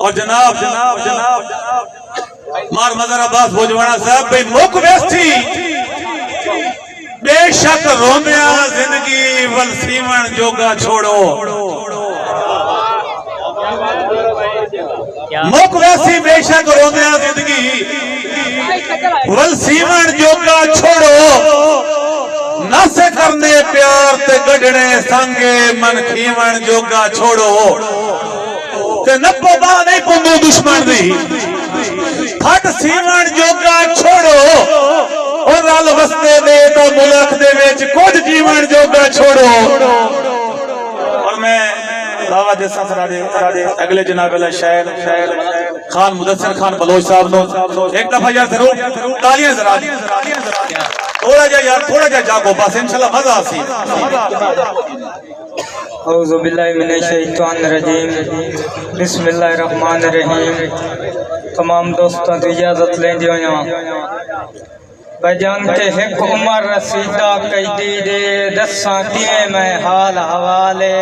اور جناب مار مزار عباس بھوجوانا صاحب بھئی مک ویسٹی بے شک روندیا زندگی والسیمن جوگا چھوڑو مک ویسی بے شک روندیا زندگی والسیمن جوگا چھوڑو نس کرنے پیار تے گڑنے سنگے من کھیمن جوگا چھوڑو تے نپو با نہیں پندو دشمن دی پھٹ سیمن جوگا چھوڑو اور رال وستے دے تو ملک دے ویچ کچھ جیون جوگا چھوڑو اور میں دعوت دے ساتھ اگلے جناب اللہ شاعر خان مدثر خان بلوچ صاحب نو ایک دفعہ یار ضرور تالیاں ذرا تھوڑا جا جاگو بس انشاءاللہ مزہ آسی اعوذ باللہ من الشیطان الرجیم بسم اللہ الرحمن الرحیم تمام دوستوں تو اجازت لیں دیو یہاں بجان کے ایک عمر رسیدہ قیدی دے دساں کیویں میں حال حوالے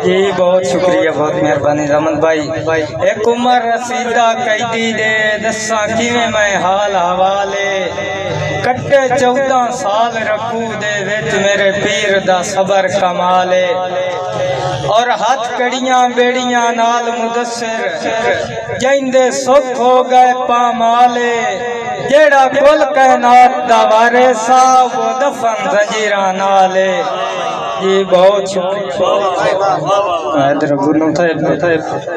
جی بہت شکریہ بہت مہربانی رمن بھائی ایک عمر رسیدہ قیدی دے دساں کیویں میں حال حوالے کٹے 14 سال رکھو دے وچ میرے پیر دا صبر کمالے اور ہاتھ کڑیاں بیڑیاں نال مدثر جیندے سکھ ہو گئے پامالے جیڑا کل کائنات دا وارثا وہ دفن زنجیراں نالے جی بہت شکریہ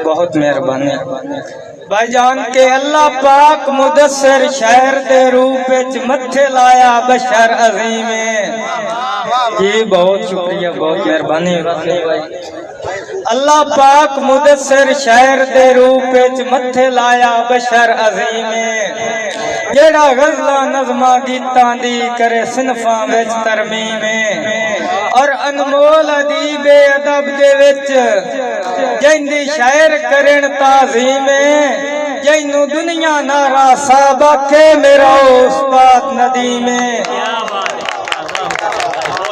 بہت مہربانی بھائی جان کے اللہ پاک مدثر شہر دے روپ وچ متھے لایا بشر عظیم جی بہت شکریہ بہت مہربانی اللہ پاک مدثر شہر دے روپ وچ متھے لایا بشر عظیم جیڑا غزلہ نظمہ گیتاں دی کرے صنفاں وچ ترمیم اور انمول ادیب ادب دے وچ جیندی شاعر کرن تعظیم جینو دنیا نارا صاحب آکھے میرا استاد ندیم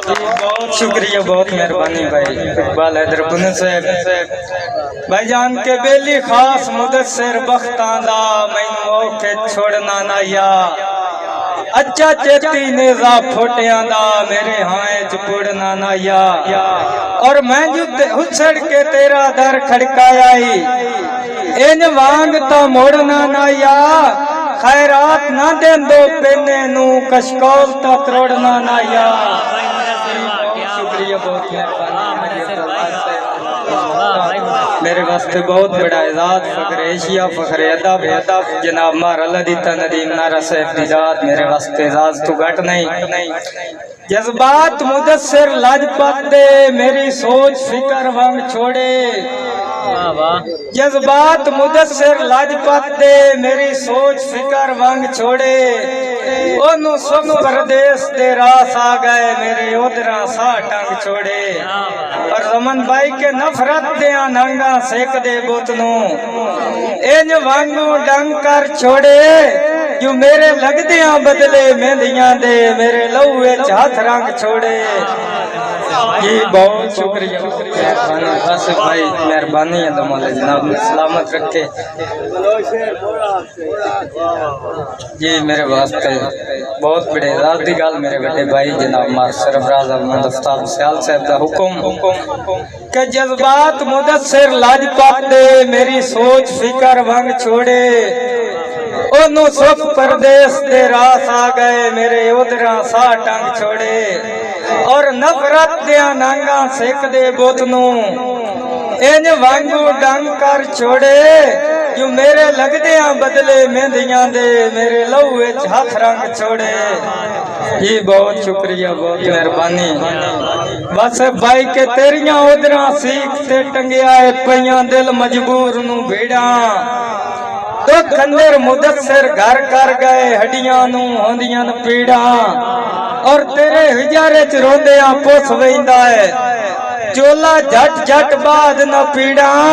بہت شکریہ بہت مہربانی بھائی اقبال حیدر بن صاحب بھائی جان کے بیلی خاص مدثر بختاں دا مینوں اوکھے چھوڑنا نہ یا اچھا چیتی نیزا پھوٹیاں دا میرے ہائیں چپڑنا نہ یا اور میں جو ہچڑ کے تیرا در کھڑکایا ان وانگ تا موڑنا نہ یا خیرات نہ دین دو پینے نو کشکول تا تروڑنا نہ یا شکریہ بہت میرے واسطے بہت بڑا اعزاز فخر ایشیا فخر ادب جناب مارا لدیتا ندیم نارا صاحب دی ذات میرے واسطے اعزاز تو گھٹ نہیں جذبات مدثر لاجپت دے میری سوچ فکر وانگ چھوڑے جذبات مدثر لاجپت دے میری سوچ فکر وانگ چھوڑے انہوں سب پردیس دے راس آ گئے میرے ادھرا سا ٹنگ چھوڑے اور زمن بھائی کے نفرت دیاں ننگا سیک دے بوتنوں این وانگوں ڈنگ کر چھوڑے جو میرے لگ دیاں بدلے مہندیاں دے میرے لوے چاہت رنگ چھوڑے جی بہت شکریہ بس بھائی مہربانی ہے تمہارے جناب سلامت رکھے جی میرے واسطے بہت بڑے اعزاز دی گل میرے بڑے بھائی جناب مار سرفراز احمد افتاب سیال صاحب دا حکم کہ جذبات مدثر لاجپت دے میری سوچ فکر ونگ چھوڑے انہوں سکھ پردیس دے راس آ گئے میرے ادھرا سا ٹنگ چھوڑے اور نفرت دیا نانگا سیک دے بوتنوں این وانگو ڈنگ کر چھوڑے جو میرے لگ دیا بدلے مہندیاں دے میرے لوے ہاتھ رنگ چھوڑے یہ بہت شکریہ بہت مہربانی بس بھائی کے تیریاں ادھرا سیکھتے ٹنگیا ہے پیاں دل مجبور نو بھیڑاں تو کندر مدثر گھر کر گئے ہڈیاں نو ہوندیاں پیڑاں اور تیرے ہجارے چ روندیاں پوس ویندا ہے چولا جھٹ جھٹ بعد نہ پیڑاں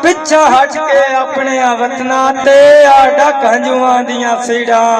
پچھا ہٹ کے اپنے وطنا تے آ ڈک ہنجواں دیاں سیڑاں